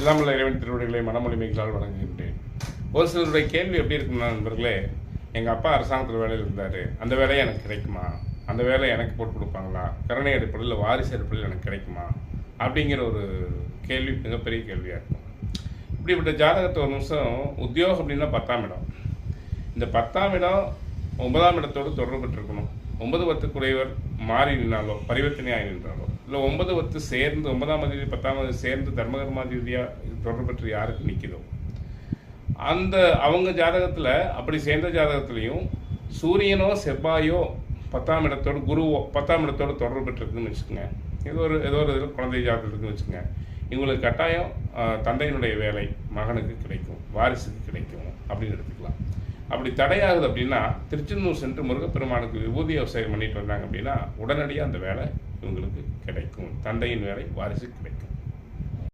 எல்லாம் உள்ள இறைவன் திருவடிகளை மனமொழிமைகளால் வழங்குகின்றேன். ஒரு சிலருடைய கேள்வி எப்படி இருக்குன்னா, நண்பர்களே, எங்கள் அப்பா அரசாங்கத்தில் வேலையில் இருந்தார், அந்த வேலையை எனக்கு கிடைக்குமா, அந்த வேலை எனக்கு போட்டு கொடுப்பாங்களா, கருணை அடிப்படையில் வாரிசு அடிப்படையில் எனக்கு கிடைக்குமா அப்படிங்கிற ஒரு கேள்வி மிகப்பெரிய கேள்வியாக இருக்கும். இப்படிப்பட்ட ஜாதகத்தை ஒரு நிமிஷம் உத்தியோகம் அப்படின்னா 10ஆம் இடம். இந்த 10ஆம் இடம் 9ஆம் இடத்தோடு தொடர்பு பெற்றிருக்கணும். 9 10 மாறி நின்றாலோ, பரிவர்த்தனையாக நின்றாலோ, இல்லை 9 10 சேர்ந்து 9ஆம் அதிபதி 10ஆம் அதிபதி சேர்ந்து தர்மகர்மாதிபதியாக தொடர்பு பெற்று யாருக்கு நிற்கிதோ அந்த அவங்க ஜாதகத்தில், அப்படி சேர்ந்த ஜாதகத்திலையும் சூரியனோ செவ்வாயோ 10ஆம் இடத்தோடு குருவோ 10ஆம் இடத்தோடு தொடர்பு பெற்றிருக்குன்னு வச்சுக்கோங்க. ஏதோ ஒரு இதில் குழந்தை ஜாதகம் இருக்குன்னு வச்சுக்கோங்க. இவங்களுக்கு கட்டாயம் தந்தையினுடைய வேலை மகனுக்கு கிடைக்கும், வாரிசுக்கு கிடைக்கும் அப்படின்னு எடுத்துக்கலாம். அப்படி தடையாகுது அப்படின்னா திருச்செந்தூர் சென்று முருகப்பெருமானுக்கு விபூதி அவசியம் பண்ணிட்டு வந்தாங்க அப்படின்னா உடனடியாக அந்த வேலை இவங்களுக்கு கிடைக்கும். தந்தையின் வேலை வாரிசுக்கு கிடைக்கும்.